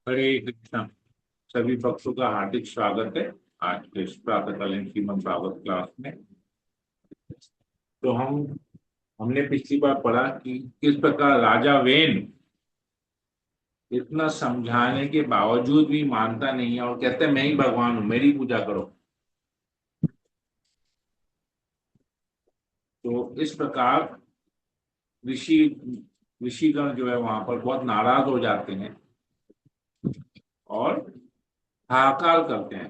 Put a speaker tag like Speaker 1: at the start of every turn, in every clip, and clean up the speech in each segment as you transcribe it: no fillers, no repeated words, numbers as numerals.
Speaker 1: हरे कृष्णा। सभी भक्तों का हार्दिक स्वागत है आज के इस प्रातःकालीन श्रीमद् भागवत क्लास में। तो हमने पिछली बार पढ़ा कि किस प्रकार राजा वेन इतना समझाने के बावजूद भी मानता नहीं है और कहते हैं मैं ही भगवान हूं, मेरी पूजा करो। तो इस प्रकार ऋषि ऋषिगण जो है वहां पर बहुत नाराज हो जाते हैं और हाहाकार करते हैं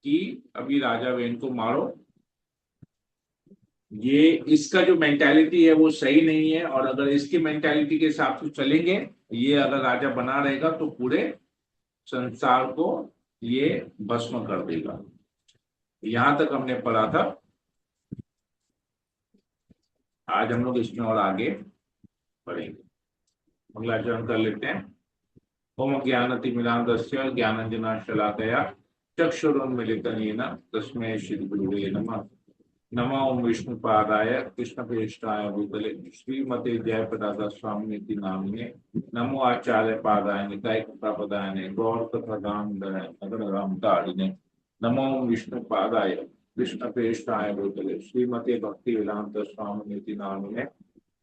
Speaker 1: कि अभी राजा वेन को मारो। ये इसका जो मेंटालिटी है वो सही नहीं है और अगर इसकी मेंटालिटी के हिसाब से चलेंगे, ये अगर राजा बना रहेगा तो पूरे संसार को ये भस्म कर देगा। यहां तक हमने पढ़ा था। आज हम लोग इसमें और आगे पढ़ेंगे। मंगलाचरण कर लेते हैं। ओम ज्ञानतिमिरान्धस्य ज्ञानांजनशलाकया चक्षुरुन्मीलितं येन तस्मै श्री गुरुवे नमः। नमो विष्णुपादाय कृष्णप्रेष्ठाय भूतले श्रीमते जयप्रदा स्वामी नामिने नमो आचार्य पादाय निताय कृपापदाय गौर कथादामोदराय नमो विष्णुपादाय कृष्णप्रेष्ठाय भूतले श्रीमते भक्ति वेदांत स्वामी नामिने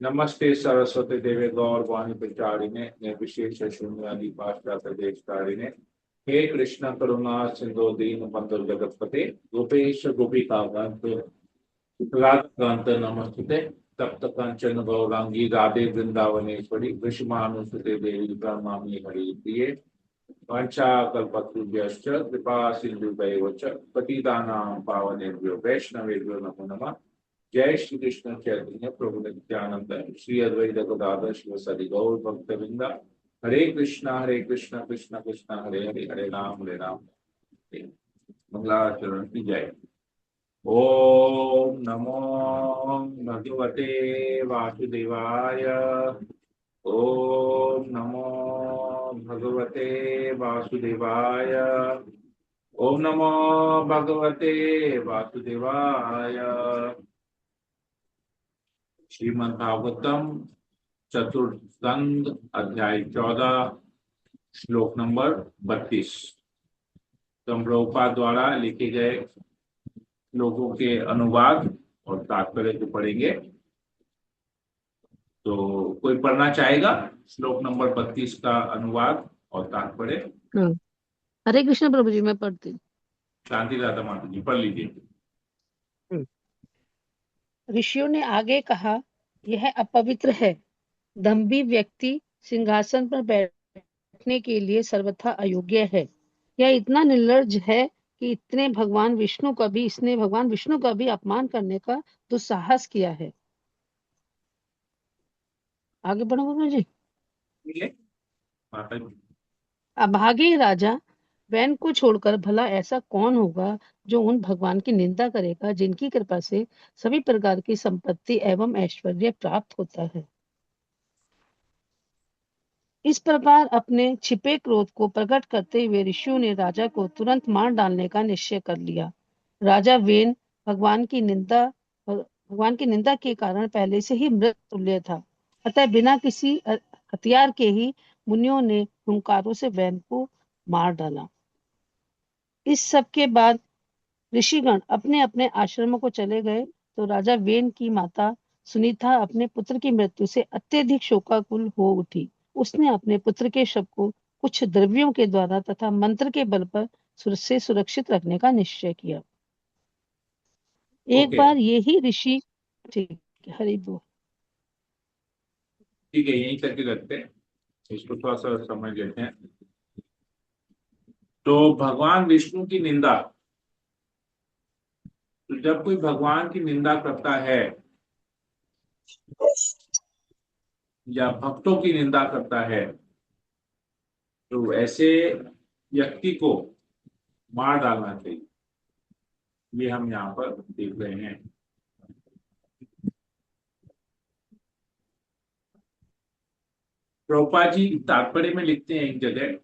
Speaker 1: नमस्ते सरस्वती देवे गौरवाणी प्रचारिणे निर्विशेष शून्यादि पाश्चात्य देशकारिणे हे कृष्ण करुणा सिंधु दीन बंधु जगतपते गोपेश गोपिका राधाकांत नमस्ते तप्त कंचन गौरांगी राधे वृंदावनेश्वरी वृषभानुसुते देवी प्रणमामि हरि प्रिये वंशाकल्पतरुभ्यश्च कृपा सिन्धुभ्यैव च पतितानां पावनेभ्यो वैष्णवेभ्यो नमो नमः। जय श्री कृष्ण चैतन्य प्रभु नित्यानंद श्री अद्वैत गदाधर शिवसदि गौर भक्तवृंद। हरे कृष्णा कृष्ण कृष्ण हरे हरे हरे राम मंगलाचरण की जय। ओम नमो भगवते वासुदेवाय। ओम नमो भगवते वासुदेवाय। ओम नमो भगवते वासुदेवाय। श्रीमद् भागवतम चतुर्थ स्कंद अध्याय 14 श्लोक नंबर 32 प्रभुपाद द्वारा लिखे गए लोगों के अनुवाद और तात्पर्य को पढ़ेंगे। तो कोई पढ़ना चाहेगा श्लोक नंबर 32 का अनुवाद और तात्पर्य?
Speaker 2: हाँ। हरे कृष्ण प्रभु जी, मैं पढ़ती हूँ।
Speaker 1: शांति दादा माता जी पढ़ लीजिए।
Speaker 2: ऋषियों ने आगे कहा, यह अपवित्र है। दंभी व्यक्ति सिंहासन पर बैठने के लिए सर्वथा अयोग्य है। यह इतना निर्लज्ज है कि इसने भगवान विष्णु का भी अपमान करने का दुस्साहस किया है। आगे बढ़ो बाबा जी।
Speaker 1: माता जी
Speaker 2: अभागे राजा वैन को छोड़कर भला ऐसा कौन होगा जो उन भगवान की निंदा करेगा जिनकी कृपा से सभी प्रकार की संपत्ति एवं ऐश्वर्य प्राप्त होता है। इस प्रकार अपने छिपे क्रोध को प्रकट करते हुए ऋषियों ने राजा को तुरंत मार डालने का निश्चय कर लिया। राजा वेन भगवान की निंदा के कारण पहले से ही मृत तुल्य था। अतः बिना किसी हथियार के ही मुनियों ने हुंकारों से वैन को मार डाला। इस सब के बाद ऋषिगण अपने अपने आश्रमों को चले गए तो राजा वेन की माता सुनीता अपने पुत्र की मृत्यु से अत्यधिक शोकाकुल हो उठी। उसने अपने पुत्र के शव को कुछ द्रव्यों के द्वारा तथा मंत्र के बल पर से सुरक्षित रखने का निश्चय किया। एक बार यही ऋषि ठीक है, हरि बोल।
Speaker 1: ठीक है, यहीं तक ही रखते हैं, इसको थोड़ा सा समझ लेते हैं। तो भगवान विष्णु की निंदा, तो जब कोई भगवान की निंदा करता है या भक्तों की निंदा करता है तो ऐसे व्यक्ति को मार डालना चाहिए। ये हम यहाँ पर देख रहे हैं। प्रभुपाद जी तात्पर्य में लिखते हैं एक जगह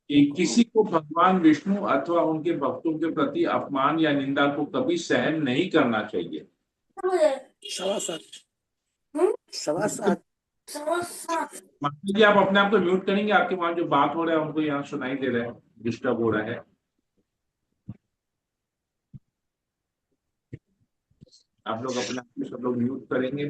Speaker 1: कि किसी को भगवान विष्णु अथवा उनके भक्तों के प्रति अपमान या निंदा को कभी सहन नहीं करना चाहिए।
Speaker 3: सवा सात
Speaker 1: माता जी, आप अपने आप को म्यूट करेंगे? आपके वहां जो बात हो रहा है उनको यहाँ सुनाई दे रहा है, डिस्टर्ब हो रहा है। आप लोग अपने आप को सब लोग म्यूट करेंगे?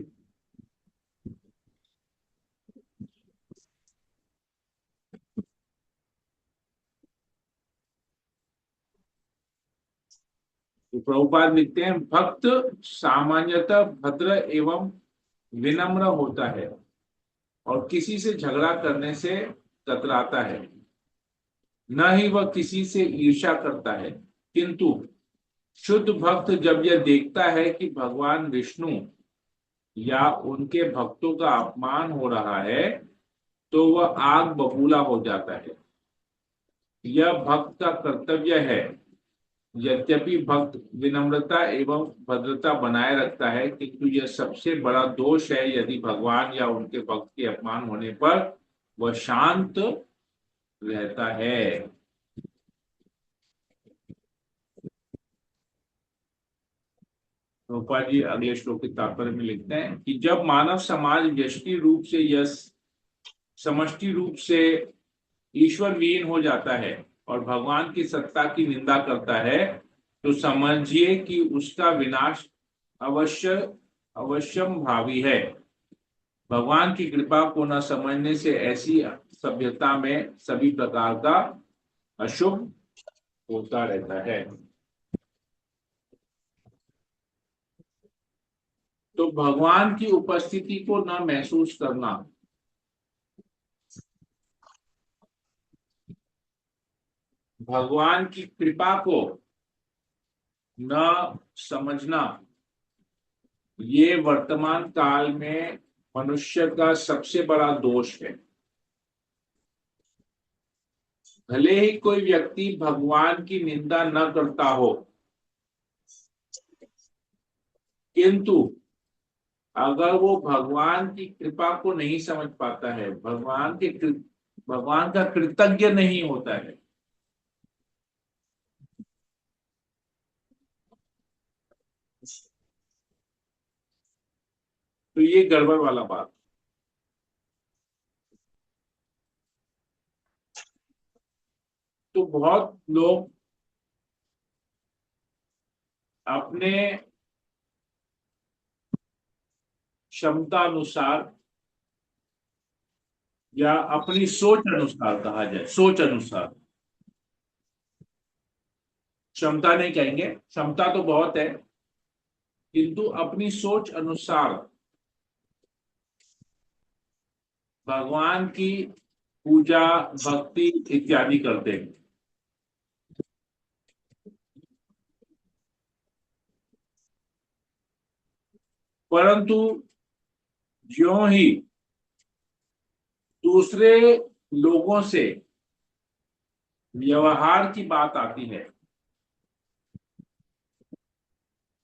Speaker 1: तो प्रभुपाद लिखते हैं, भक्त सामान्यतः भद्र एवं विनम्र होता है और किसी से झगड़ा करने से कतराता है। न ही वह किसी से ईर्ष्या करता है, किंतु शुद्ध भक्त जब यह देखता है कि भगवान विष्णु या उनके भक्तों का अपमान हो रहा है तो वह आग बबूला हो जाता है। यह भक्त का कर्तव्य है। यद्यपि भक्त विनम्रता एवं भद्रता बनाए रखता है, किंतु यह सबसे बड़ा दोष है यदि भगवान या उनके भक्त के अपमान होने पर वह शांत रहता है। रूपा जी अगले श्लोक के तात्पर्य में लिखते हैं कि जब मानव समाज व्यष्टि रूप से यश समष्टि रूप से ईश्वर विहीन हो जाता है और भगवान की सत्ता की निंदा करता है, तो समझिए कि उसका विनाश अवश्य अवश्यम भावी है। भगवान की कृपा को न समझने से ऐसी सभ्यता में सभी प्रकार का अशुभ होता रहता है। तो भगवान की उपस्थिति को न महसूस करना, भगवान की कृपा को न समझना, ये वर्तमान काल में मनुष्य का सबसे बड़ा दोष है। भले ही कोई व्यक्ति भगवान की निंदा न करता हो, किंतु अगर वो भगवान की कृपा को नहीं समझ पाता है, भगवान का कृतज्ञ नहीं होता है, तो ये गड़बड़ वाला बात। तो बहुत लोग अपने क्षमता अनुसार या अपनी सोच अनुसार, कहा जाए सोच अनुसार, क्षमता नहीं कहेंगे, क्षमता तो बहुत है, किंतु अपनी सोच अनुसार भगवान की पूजा भक्ति इत्यादि करते हैं। परंतु ज्यों ही दूसरे लोगों से व्यवहार की बात आती है,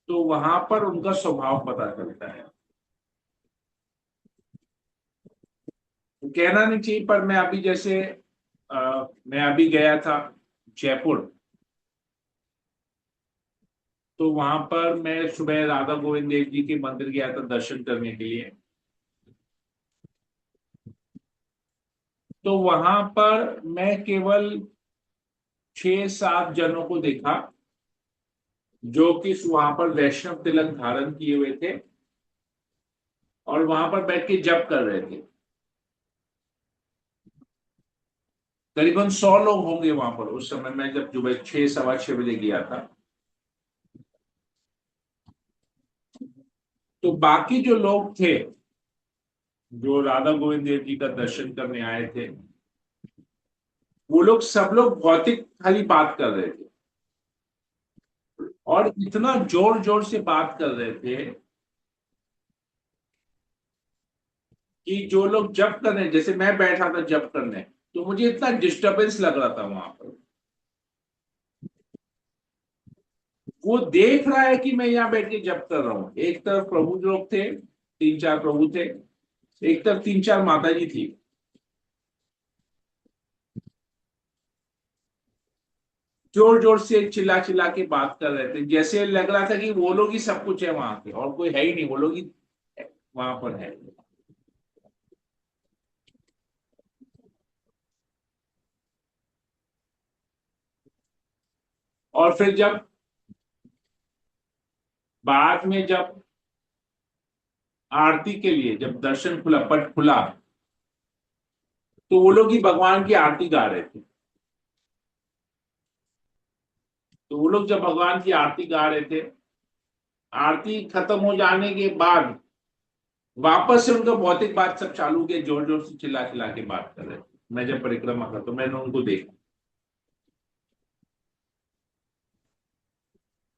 Speaker 1: तो वहां पर उनका स्वभाव पता चलता है। तो कहना नहीं चाहिए, पर मैं अभी जैसे मैं अभी गया था जयपुर, तो वहां पर मैं सुबह राधा गोविंद देव जी के मंदिर गया था दर्शन करने के लिए। तो वहां पर मैं केवल 6-7 जनों को देखा जो कि वहां पर वैष्णव तिलक धारण किए हुए थे और वहां पर बैठ के जप कर रहे थे। करीबन 100 लोग होंगे वहां पर उस समय, मैं जब सुबह 6, 6:15 बजे गया था। तो बाकी जो लोग थे जो राधा गोविंद देव जी का दर्शन करने आए थे, वो लोग सब लोग भौतिक खाली बात कर रहे थे और इतना जोर जोर से बात कर रहे थे कि जो लोग जप करने, जैसे मैं बैठा था जप करने, तो मुझे इतना डिस्टरबेंस लग रहा था वहां पर। वो देख रहा है कि मैं यहाँ बैठ के जप कर रहा हूँ, एक तरफ प्रभु लोग थे, 3-4 प्रभु थे, एक तरफ 3-4 माता जी थी। जोर जोर से चिल्ला चिल्ला के बात कर रहे थे, जैसे लग रहा था कि वो लोग ही सब कुछ है वहां पे और कोई है ही नहीं, वो लोग ही वहां पर है। और फिर जब बाद में जब आरती के लिए जब दर्शन खुला, पट खुला, तो वो लोग ही भगवान की आरती गा रहे थे। तो वो लोग जब भगवान की आरती गा रहे थे, आरती खत्म हो जाने के बाद वापस से उनका भौतिक बात सब चालू हो गया, जोर जोर से चिल्ला चिल्ला के बात कर रहे थे। मैं जब परिक्रमा करता, तो मैंने उनको देखा।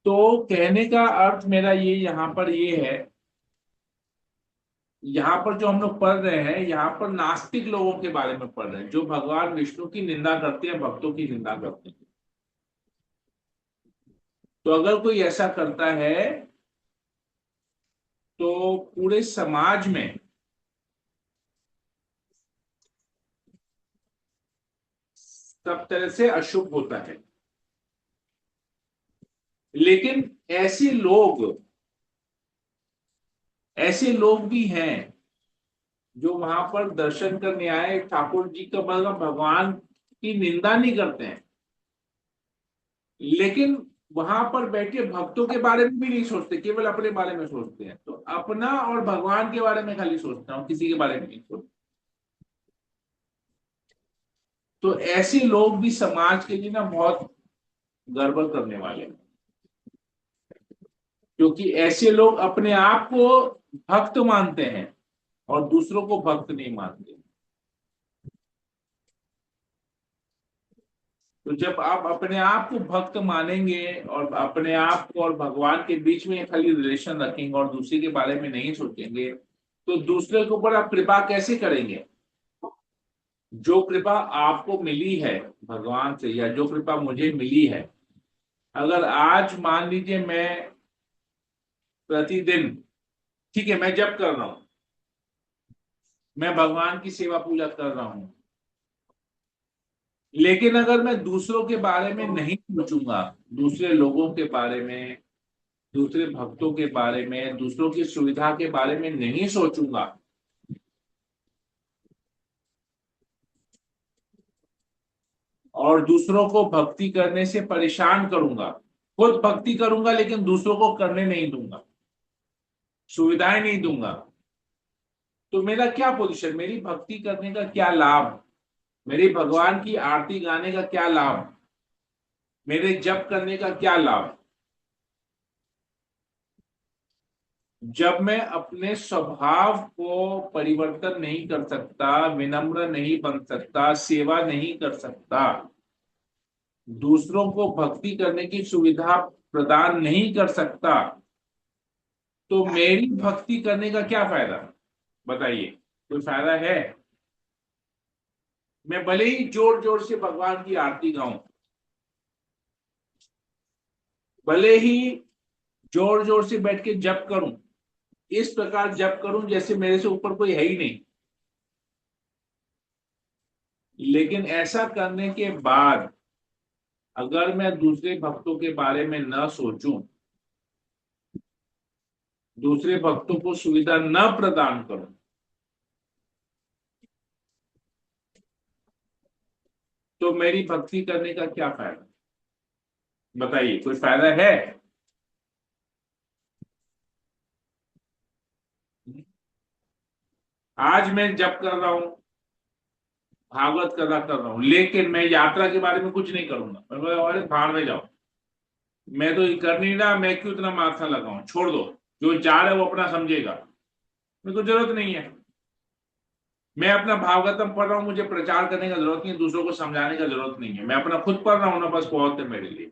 Speaker 1: तो कहने का अर्थ मेरा ये यहाँ पर ये है, यहाँ पर जो हम लोग पढ़ रहे हैं, यहाँ पर नास्तिक लोगों के बारे में पढ़ रहे हैं, जो भगवान विष्णु की निंदा करते हैं, भक्तों की निंदा करते हैं। तो अगर कोई ऐसा करता है तो पूरे समाज में सब तरह से अशुभ होता है। लेकिन ऐसे लोग भी हैं जो वहां पर दर्शन करने आए, ठाकुर जी का मतलब भगवान की निंदा नहीं करते हैं, लेकिन वहां पर बैठे भक्तों के बारे में भी नहीं सोचते, केवल अपने बारे में सोचते हैं। तो अपना और भगवान के बारे में खाली सोचता हूँ, किसी के बारे में नहीं सोचते। तो ऐसे लोग भी समाज के लिए ना बहुत गड़बड़ करने वाले हैं, क्योंकि ऐसे लोग अपने आप को भक्त मानते हैं और दूसरों को भक्त नहीं मानते। तो जब आप अपने आप को भक्त मानेंगे और अपने आप को और भगवान के बीच में खाली रिलेशन रखेंगे और दूसरे के बारे में नहीं सोचेंगे, तो दूसरे के ऊपर आप कृपा कैसे करेंगे? जो कृपा आपको मिली है भगवान से, या जो कृपा मुझे मिली है, अगर आज मान लीजिए मैं प्रतिदिन, ठीक है मैं जप कर रहा हूं, मैं भगवान की सेवा पूजा कर रहा हूं, लेकिन अगर मैं दूसरों के बारे में नहीं सोचूंगा, दूसरे लोगों के बारे में, दूसरे भक्तों के बारे में, दूसरों की सुविधा के बारे में नहीं सोचूंगा, और दूसरों को भक्ति करने से परेशान करूंगा, खुद भक्ति करूंगा लेकिन दूसरों को करने नहीं दूंगा, सुविधाएं नहीं दूंगा, तो मेरा क्या पोजीशन, मेरी भक्ति करने का क्या लाभ, मेरी भगवान की आरती गाने का क्या लाभ, मेरे जप करने का क्या लाभ? जब मैं अपने स्वभाव को परिवर्तन नहीं कर सकता, विनम्र नहीं बन सकता, सेवा नहीं कर सकता, दूसरों को भक्ति करने की सुविधा प्रदान नहीं कर सकता, तो मेरी भक्ति करने का क्या फायदा? बताइए, कोई फायदा है? मैं भले ही जोर जोर से भगवान की आरती गाऊं, भले ही जोर जोर से बैठ के जप करूं, इस प्रकार जप करूं जैसे मेरे से ऊपर कोई है ही नहीं, लेकिन ऐसा करने के बाद अगर मैं दूसरे भक्तों के बारे में न सोचूं, दूसरे भक्तों को सुविधा न प्रदान करूं, तो मेरी भक्ति करने का क्या फायदा? बताइए, कोई फायदा है? आज मैं जप कर रहा हूं, भागवत कथा कर रहा हूं, लेकिन मैं यात्रा के बारे में कुछ नहीं करूंगा, मैं बोला, अरे भाड़ में जाओ, मैं तो ये कर नहीं रहा, मैं क्यों इतना माथा लगाऊं, छोड़ दो, जो जा रहा है वो अपना समझेगा, मेरे को जरूरत नहीं है। मैं अपना भागवतम पढ़ रहा हूँ, मुझे प्रचार करने का जरूरत नहीं है, दूसरों को समझाने का जरूरत नहीं है, मैं अपना खुद पढ़ रहा हूँ ना, बस बहुत है मेरे लिए।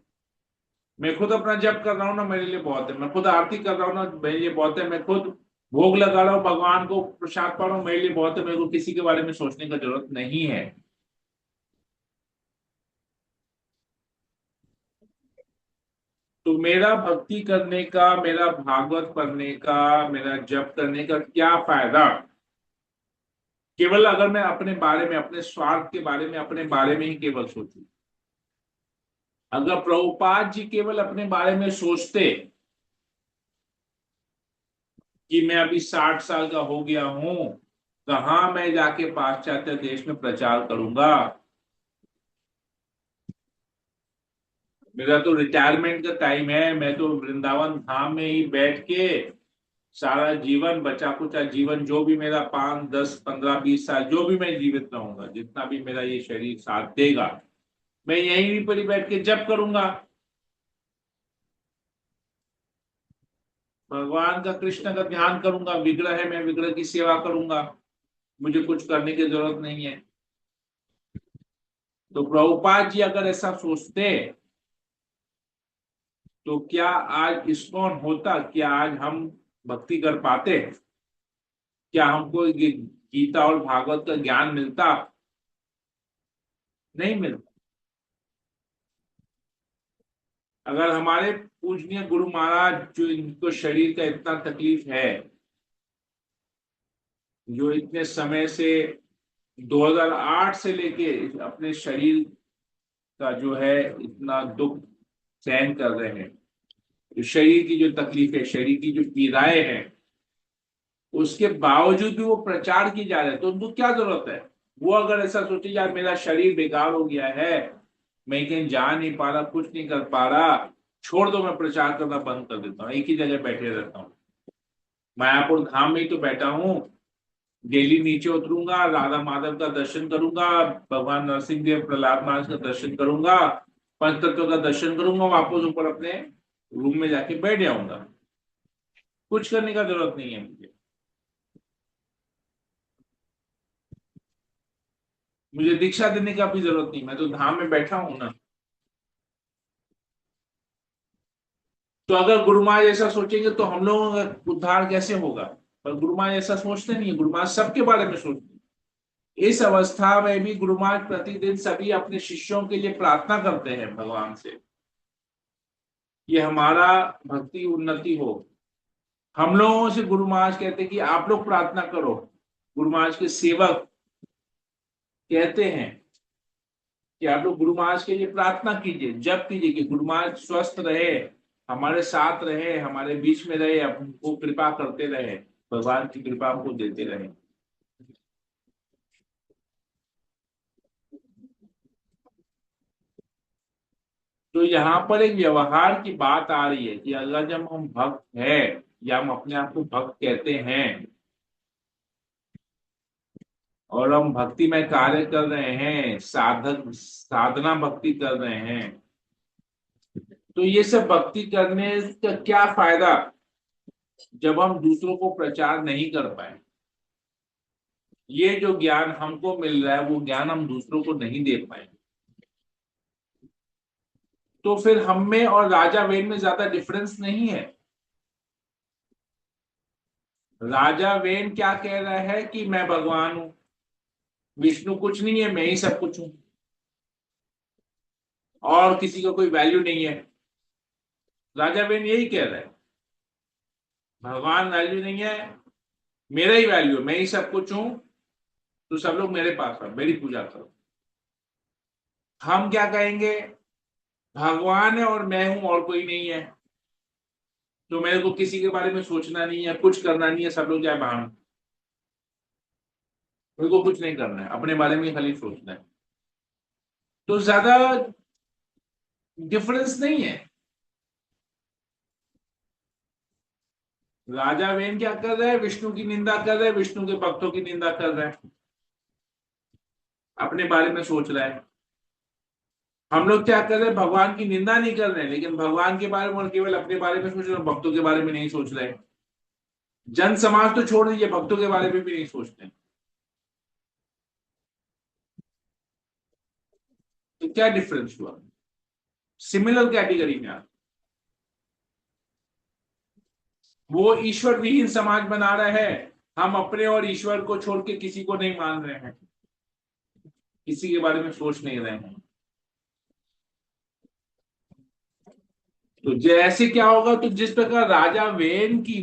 Speaker 1: मैं खुद अपना जप कर रहा हूँ ना, मेरे लिए बहुत है। मैं खुद आरती कर रहा हूँ ना, मेरे लिए बहुत है। मैं खुद भोग लगा रहा हूँ, भगवान को प्रसाद पा रहा हूँ, मेरे लिए बहुत है। मेरे को किसी के बारे में सोचने का जरूरत नहीं है। तो मेरा भक्ति करने का, मेरा भागवत पढ़ने का, मेरा जप करने का क्या फायदा, केवल अगर मैं अपने बारे में, अपने स्वार्थ के बारे में, अपने बारे में ही केवल सोचूं? अगर प्रभुपाद जी केवल अपने बारे में सोचते कि मैं अभी 60 साल का हो गया हूं, कहां मैं जाके पाश्चात्य देश में प्रचार करूंगा, मेरा तो रिटायरमेंट का टाइम है, मैं तो वृंदावन धाम में ही बैठ के सारा जीवन, बचा कुचा जीवन, जो भी मेरा 5, 10, 15, 20 साल जो भी मैं जीवित रहूंगा, जितना भी मेरा ये शरीर साथ देगा, मैं यहीं पर ही बैठ के जप करूंगा, भगवान का, कृष्ण का ध्यान करूंगा, विग्रह है, मैं विग्रह की सेवा करूंगा, मुझे कुछ करने की जरूरत नहीं है। तो प्रभुपाद जी अगर ऐसा सोचते तो क्या आज इस्कॉन होता, क्या आज हम भक्ति कर पाते, क्या हमको ये गीता और भागवत का ज्ञान मिलता? नहीं मिलता। अगर हमारे पूजनीय गुरु महाराज, जो इनको शरीर का इतना तकलीफ है, जो इतने समय से 2008 से लेके अपने शरीर का जो है इतना दुख सहन कर रहे हैं, जो शरीर की जो तकलीफ है, शरीर की जो पीड़ाएं हैं, उसके बावजूद भी वो प्रचार की जा रहे हैं, तो उनको क्या जरूरत है? वो अगर ऐसा सोचे यार मेरा शरीर बेकार हो गया है, मैं कहीं जा नहीं पा रहा, कुछ नहीं कर पा रहा, छोड़ दो, मैं प्रचार करना बंद कर देता हूँ, एक ही जगह बैठे रहता हूँ, मायापुर धाम में ही तो बैठा हूँ, डेली नीचे उतरूंगा, राधा माधव का दर्शन करूंगा, भगवान नरसिंह देव प्रहलाद महाराज का दर्शन करूंगा, पंचतत्व का दर्शन करूंगा, वापस ऊपर अपने रूम में जाके बैठ जाऊंगा, कुछ करने का जरूरत नहीं है मुझे। मुझे दीक्षा देने का भी जरूरत नहीं, मैं तो धाम में बैठा हूं ना। तो अगर गुरु महाराज ऐसा सोचेंगे तो हम लोगों का उद्धार कैसे होगा? पर गुरु महाराज ऐसा सोचते नहीं है, गुरु महाराज सबके बारे में सोचते हैं। इस अवस्था में भी गुरु महाराज प्रतिदिन सभी अपने शिष्यों के लिए प्रार्थना करते हैं भगवान से, ये हमारा भक्ति उन्नति हो। हम लोगों से गुरु महाराज कहते हैं कि आप लोग प्रार्थना करो, गुरु महाराज के सेवक कहते हैं कि आप लोग गुरु महाराज के लिए प्रार्थना कीजिए, जप कीजिए कि गुरु महाराज स्वस्थ रहे, हमारे साथ रहे, हमारे बीच में रहे, हमको कृपा करते रहे, भगवान की कृपा हमको देते रहे। तो यहाँ पर एक व्यवहार की बात आ रही है कि अगर जब हम भक्त है, या हम अपने आप को भक्त कहते हैं, और हम भक्ति में कार्य कर रहे हैं, साधक साधना भक्ति कर रहे हैं, तो ये सब भक्ति करने का क्या फायदा जब हम दूसरों को प्रचार नहीं कर पाए? ये जो ज्ञान हमको मिल रहा है वो ज्ञान हम दूसरों को नहीं दे पाए, तो फिर हम में और राजा वेन में ज्यादा डिफरेंस नहीं है। राजा वेन क्या कह रहा है कि मैं भगवान हूं, विष्णु कुछ नहीं है, मैं ही सब कुछ हूं, और किसी का कोई वैल्यू नहीं है। राजा वेन यही कह रहा है, भगवान वैल्यू नहीं है, मेरा ही वैल्यू है, मैं ही सब कुछ हूं, तो सब लोग मेरे पास आओ, मेरी पूजा करो। हम क्या कहेंगे, भगवान है और मैं हूं और कोई नहीं है, तो मेरे को किसी के बारे में सोचना नहीं है, कुछ करना नहीं है, सब लोग जाए बाहर, मेरे को कुछ नहीं करना है, अपने बारे में खाली सोचना है। तो ज्यादा डिफरेंस नहीं है। राजा वेन क्या कर रहा है, विष्णु की निंदा कर रहा है, विष्णु के भक्तों की निंदा कर रहा है, अपने बारे में सोच रहा है। हम लोग क्या कर रहे हैं, भगवान की निंदा नहीं कर रहे हैं, लेकिन भगवान के बारे में और केवल अपने बारे में सोच रहे हैं, भक्तों के बारे में नहीं सोच रहे। जन समाज तो छोड़ दीजिए, भक्तों के बारे में भी नहीं सोचते। तो क्या डिफरेंस हुआ? सिमिलर कैटेगरी में आप, वो ईश्वर विहीन समाज बना रहा है, हम अपने और ईश्वर को छोड़ के किसी को नहीं मान रहे हैं, किसी के बारे में सोच नहीं रहे हैं। तो जैसे क्या होगा, तो जिस प्रकार राजा वेन की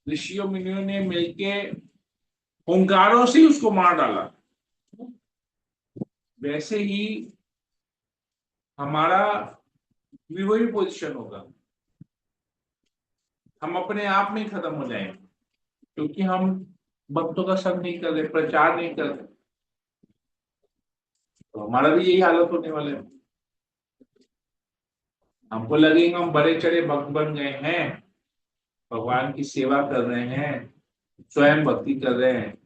Speaker 1: ऋषियों मुनियों ने मिलके हुंकारों से ही उसको मार डाला, वैसे ही हमारा भी वही पोजीशन होगा, हम अपने आप में ही खत्म हो जाएंगे, क्योंकि हम भक्तों का संग नहीं कर रहे, प्रचार नहीं कर रहे, तो हमारा भी यही हालत होने वाला है। हमको लगेगा हम बड़े चढ़े भक्त बन गए हैं, भगवान की सेवा कर रहे हैं, स्वयं भक्ति कर रहे हैं,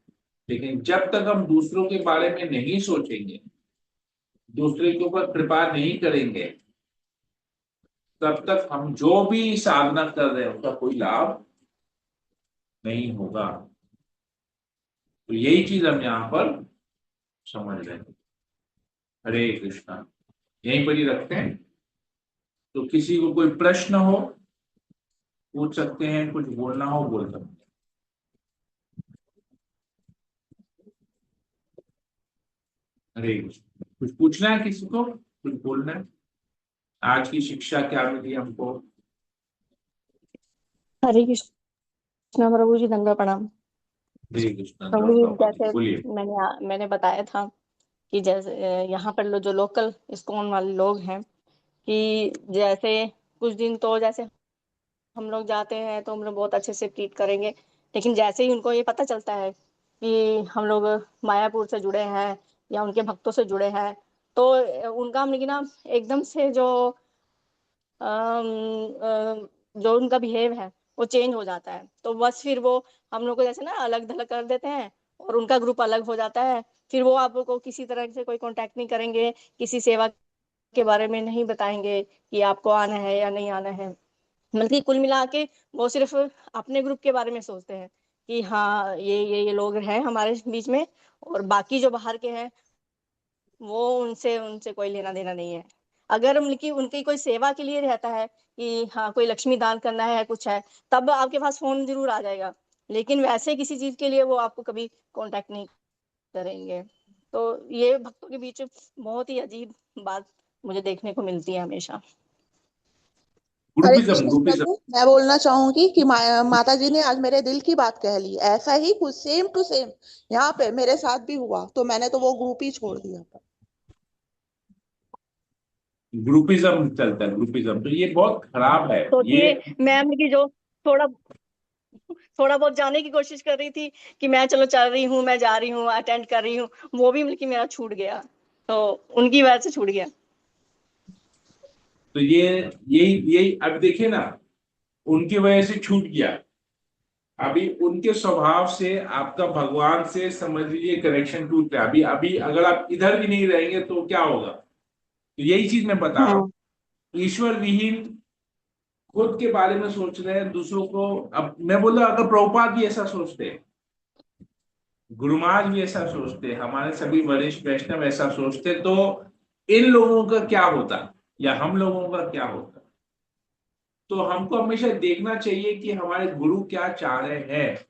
Speaker 1: लेकिन जब तक हम दूसरों के बारे में नहीं सोचेंगे, दूसरे के ऊपर कृपा नहीं करेंगे, तब तक हम जो भी साधना कर रहे हैं उसका कोई लाभ नहीं होगा। तो यही चीज हम यहाँ पर समझ रहे हैं। हरे कृष्णा। यहीं पर ही रखते हैं। तो किसी को कोई प्रश्न हो पूछ सकते हैं, कुछ बोलना हो बोल सकते हैं। हरे कृष्ण। कुछ पूछना है किसी को, कुछ बोलना है? आज की शिक्षा क्या मिली हमको?
Speaker 3: हरे कृष्ण प्रभु जी, दंडवत प्रणाम।
Speaker 1: हरे कृष्ण।
Speaker 3: प्रभु जी, जैसे
Speaker 1: बोलिए।
Speaker 3: मैंने बताया था कि जैसे यहाँ पर जो लोकल इस्कॉन वाले लोग हैं, कि जैसे कुछ दिन तो जैसे हम लोग जाते हैं तो हम लोग बहुत अच्छे से ट्रीट करेंगे, लेकिन जैसे ही उनको ये पता चलता है कि हम लोग मायापुर से जुड़े हैं या उनके भक्तों से जुड़े हैं, तो उनका हम लेकिन ना एकदम से जो उनका बिहेव है वो चेंज हो जाता है। तो बस फिर वो हम लोग को जैसे ना अलग थलग कर देते हैं और उनका ग्रुप अलग हो जाता है। फिर वो आपको किसी तरह से कोई कांटेक्ट नहीं करेंगे, किसी सेवा के बारे में नहीं बताएंगे कि आपको आना है या नहीं आना है। बल्कि कुल मिला के वो सिर्फ अपने ग्रुप के बारे में सोचते हैं कि हाँ ये लोग हैं हमारे बीच में, और बाकी जो बाहर के हैं वो उनसे उनसे कोई लेना देना नहीं है। अगर उनकी उनकी कोई सेवा के लिए रहता है कि हाँ कोई लक्ष्मी दान करना है कुछ है, तब आपके पास फोन जरूर आ जाएगा, लेकिन वैसे किसी चीज के लिए वो आपको कभी कांटेक्ट नहीं करेंगे। तो ये भक्तों के बीच बहुत ही अजीब बात मुझे देखने को मिलती है हमेशा।
Speaker 4: हरे
Speaker 1: ग्रुपिज्म,
Speaker 4: कृष्ण
Speaker 1: ग्रुपिज्म।
Speaker 4: प्रभु, मैं बोलना चाहूंगी कि माता जी ने आज मेरे दिल की बात कह ली। ऐसा ही कुछ सेम टू सेम यहाँ पे मेरे साथ भी हुआ, तो मैंने तो वो ग्रुप ही छोड़ दिया था।
Speaker 1: ग्रुपिज्म चलता है, ग्रुपिज्म तो ये बहुत खराब है ये।
Speaker 3: सोचिए, मैम की जो थोड़ा थोड़ा बहुत जाने की कोशिश कर रही थी कि मैं चलो चल रही हूँ, मैं जा रही हूँ, अटेंड कर रही हूँ, वो भी मतलब कि मेरा छूट गया, तो उनकी वजह से छूट गया।
Speaker 1: तो ये यही यही अब देखिए ना, उनकी वजह से छूट गया। अभी उनके स्वभाव से आपका भगवान से समझ लीजिए कनेक्शन टूट गया। अभी अभी अगर आप इधर भी नहीं रहेंगे तो क्या होगा? तो यही चीज मैं बता रहा हूँ।
Speaker 3: हाँ।
Speaker 1: ईश्वर विहीन खुद के बारे में सोच रहे हैं, दूसरों को। अब मैं बोल रहा अगर प्रभुपाद भी ऐसा सोचते हैं, गुरु महाराज भी ऐसा सोचते, हमारे सभी वरिष्ठ वैष्णव ऐसा सोचते, तो इन लोगों का क्या होता या हम लोगों का क्या होता? तो हमको हमेशा देखना चाहिए कि हमारे गुरु क्या चाह रहे हैं,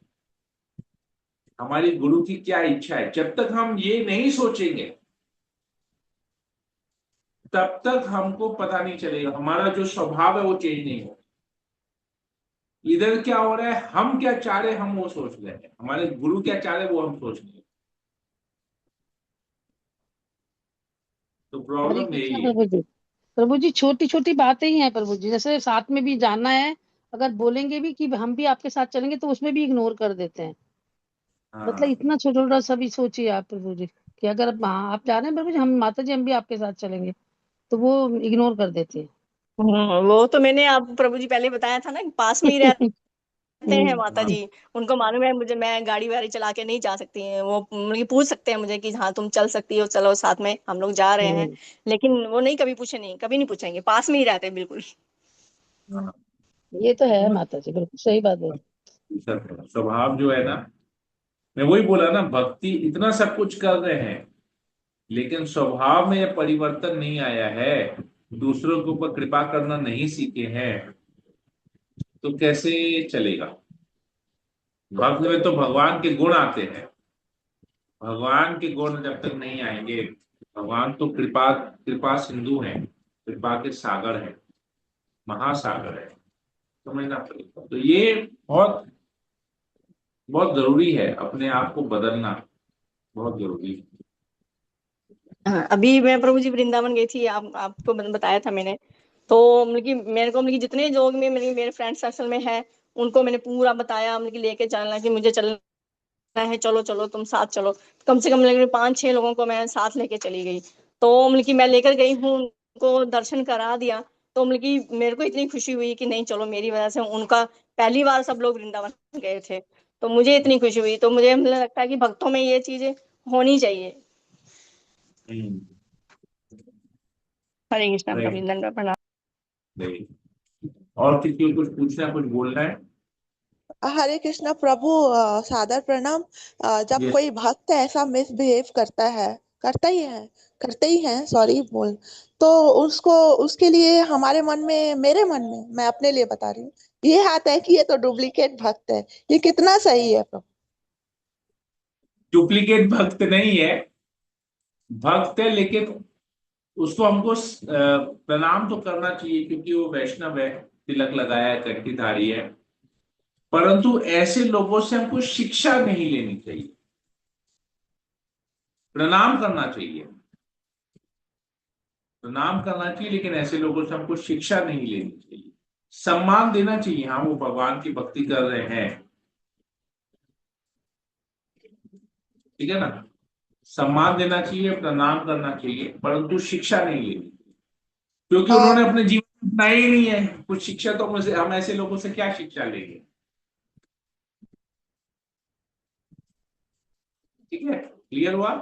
Speaker 1: हमारी गुरु की क्या इच्छा है। जब तक हम ये नहीं सोचेंगे तब तक हमको पता नहीं चलेगा, हमारा जो स्वभाव है वो चेंज नहीं होगा। इधर क्या हो रहा है, हम क्या चाह रहे हैं हम वो सोच रहे हैं, हमारे गुरु क्या चाह रहे हैं वो हम सोच रहे हैं। तो
Speaker 2: हरे
Speaker 1: प्रॉब्लम
Speaker 2: कृष्णा
Speaker 1: यही है।
Speaker 2: प्रभु जी। प्रभु जी, छोटी छोटी बातें ही हैं प्रभु जी, जैसे साथ में भी जाना है, अगर बोलेंगे भी कि हम भी आपके साथ चलेंगे तो उसमें भी इग्नोर कर देते हैं। मतलब
Speaker 1: हाँ।
Speaker 2: इतना छोटा छोटा सा भी सोचिए आप प्रभु जी, कि अगर हाँ आप जा रहे हैं प्रभु जी, हम माता जी हम भी आपके साथ चलेंगे, तो वो इग्नोर कर देते हैं।
Speaker 3: वो तो मैंने आप प्रभु जी पहले बताया था ना, पास में ही रहते हैं माता
Speaker 1: हाँ।
Speaker 3: जी। उनको मालूम है मुझे, मैं गाड़ी वाड़ी चला के नहीं जा सकती हैं, वो मतलब कि पूछ सकते हैं मुझे कि हाँ तुम चल सकती हो, चलो साथ में हम लोग जा रहे हैं,
Speaker 2: हम्म,
Speaker 3: लेकिन वो नहीं कभी पूछे, नहीं कभी नहीं पूछेंगे, पास में ही रहते हैं बिल्कुल।
Speaker 1: हाँ।
Speaker 2: ये तो है
Speaker 1: तो
Speaker 2: माता जी, बिल्कुल सही बात बोली।
Speaker 1: स्वभाव जो है ना, मैं वही बोला ना, भक्ति इतना सब कुछ कर रहे हैं लेकिन स्वभाव में यह परिवर्तन नहीं आया है, दूसरों के ऊपर कृपा करना नहीं सीखे हैं, तो कैसे चलेगा? भक्त में तो भगवान के गुण आते हैं, भगवान के गुण जब तक नहीं आएंगे, भगवान तो कृपा कृपा सिंधु है, कृपा के सागर है, महासागर है, समझना पड़ेगा। तो ये बहुत बहुत जरूरी है, अपने आप को बदलना बहुत जरूरी है।
Speaker 3: हाँ, अभी मैं प्रभु जी वृंदावन गई थी, आपको बताया था मैंने। तो मतलब कि मेरे को मतलब कि जितने लोग में मेरे फ्रेंड सर्कल में है, उनको मैंने पूरा बताया, मतलब कि लेके चलना कि मुझे चलना है, चलो चलो तुम साथ चलो। कम से कम मतलब 5-6 लोगों को मैं साथ लेके चली गई। तो मतलब कि मैं लेकर गई हूँ, उनको दर्शन करा दिया। तो मतलब कि मेरे को इतनी खुशी हुई कि नहीं चलो मेरी वजह से उनका पहली बार सब लोग वृंदावन गए थे, तो मुझे इतनी खुशी हुई। तो मुझे मतलब लगता है कि भक्तों में ये चीजें होनी चाहिए।
Speaker 1: हम्म,
Speaker 3: हरे कृष्णा
Speaker 1: Right.
Speaker 3: प्रभु, दंडवत प्रणाम।
Speaker 1: नहीं। और किसी को कुछ पूछना, कुछ बोलना है?
Speaker 4: हरे कृष्णा प्रभु, सादर प्रणाम। जब
Speaker 1: Yes.
Speaker 4: कोई भक्त ऐसा मिसबिहेव करते ही है, सॉरी बोल, तो उसको, उसके लिए हमारे मन में, मेरे मन में, मैं अपने लिए बता रही हूँ, ये आता है कि ये तो डुप्लीकेट भक्त है। ये कितना सही है प्रभु?
Speaker 1: डुप्लीकेट भक्त नहीं है, भक्त है, लेकिन उसको हमको प्रणाम तो करना चाहिए क्योंकि वो वैष्णव है, तिलक लगाया है, कंठीधारी है। परंतु ऐसे लोगों से हमको शिक्षा नहीं लेनी चाहिए, प्रणाम करना चाहिए, प्रणाम करना चाहिए, लेकिन ऐसे लोगों से हमको शिक्षा नहीं लेनी चाहिए। सम्मान देना चाहिए, हाँ वो भगवान की भक्ति कर रहे हैं, ठीक है ना, सम्मान देना चाहिए, प्रणाम करना चाहिए, परंतु शिक्षा नहीं लेनी चाहिए, क्योंकि
Speaker 4: आ,
Speaker 1: उन्होंने अपने जीवन में अपनाया ही नहीं है कुछ शिक्षा। तो हम ऐसे लोगों से क्या शिक्षा लेंगे? ठीक है, क्लियर हुआ?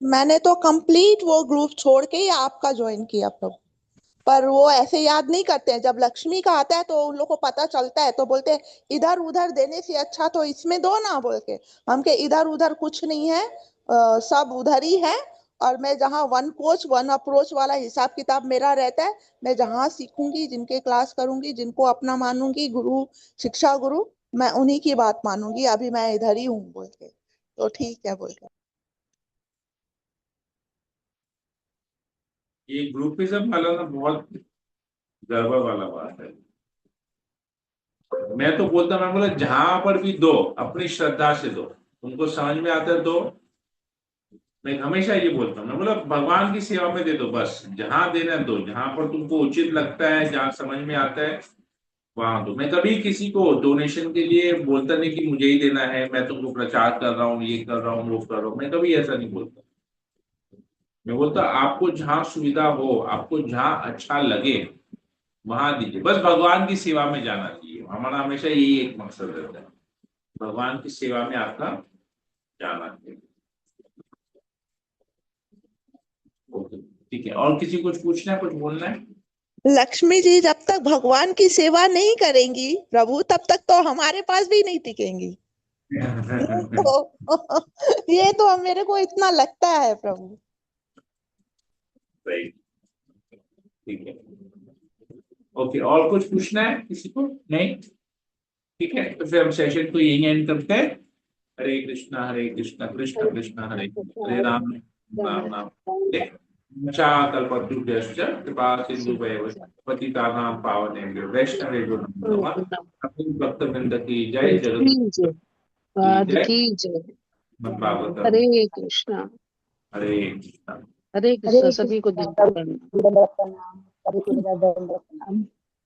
Speaker 4: मैंने तो कंप्लीट वो ग्रुप छोड़ के ही आपका ज्वाइन किया प्रभु। पर वो ऐसे याद नहीं करते हैं। जब लक्ष्मी का आता है तो उन लोग को पता चलता है, तो बोलते हैं इधर उधर देने से अच्छा तो इसमें दो ना, बोल के। हम के इधर उधर कुछ नहीं है, सब उधर ही है। और मैं जहाँ वन कोच वन अप्रोच वाला हिसाब किताब मेरा रहता है, मैं जहाँ सीखूंगी, जिनके क्लास करूंगी, जिनको अपना मानूंगी गुरु, शिक्षा गुरु, मैं उन्हीं की बात मानूंगी। अभी मैं इधर ही हूँ, बोल के। तो ठीक है, बोल के।
Speaker 1: ये ग्रुपिज्म वाला ना बहुत गड़बड़ वाला बात है। मैं तो बोलता, मैं बोला जहां पर भी दो अपनी श्रद्धा से दो, तुमको समझ में आता है दो। मैं हमेशा ये बोलता हूँ, मैं बोला भगवान की सेवा में दे दो, बस जहां देना है दो, जहां पर तुमको उचित लगता है, जहां समझ में आता है वहां दो। मैं कभी किसी को डोनेशन के लिए बोलता नहीं कि मुझे ही देना है, मैं तुमको प्रचार कर रहा हूँ, ये कर रहा हूँ, वो कर रहा हूँ, मैं कभी ऐसा नहीं बोलता। मैं बोलता आपको जहां सुविधा हो, आपको जहां अच्छा लगे वहां दीजिए, बस भगवान की सेवा में जाना चाहिए। हमारा हमेशा यही एक मकसद रहता है, भगवान की सेवा में आपका जाना चाहिए। ओके, ठीक है। और किसी कुछ पूछना है, कुछ बोलना है?
Speaker 4: लक्ष्मी जी जब तक भगवान की सेवा नहीं करेंगी प्रभु, तब तक तो हमारे पास भी नहीं टिकेंगी। तो ये तो मेरे को इतना लगता है प्रभु।
Speaker 1: सही, ठीक है। ओके, और कुछ पूछना है किसी को? नहीं, ठीक है, तो फिर हम सेशन को यही एंड करते हैं। हरे कृष्णा कृष्ण कृष्ण हरे हरे, हरे राम राम राम हरे। कल्पतरुभ्यश्च कृपा सिन्धुभ्येव पतितानां पावनेभ्यो वैष्णवेभ्यो नमो नमः। अपनी भक्तवृंद की जय, जगत
Speaker 2: कीजिए,
Speaker 1: की
Speaker 2: साधु
Speaker 1: जय।
Speaker 2: कीजिए।
Speaker 1: भागवतम।
Speaker 2: हरे कृष्णा।
Speaker 1: हरे कृष्णा।
Speaker 2: हरे कृष्णा, सभी को दंडवत प्रणाम।
Speaker 5: दंडवत प्रणाम। हरे कृष्णा, दंडवत प्रणाम।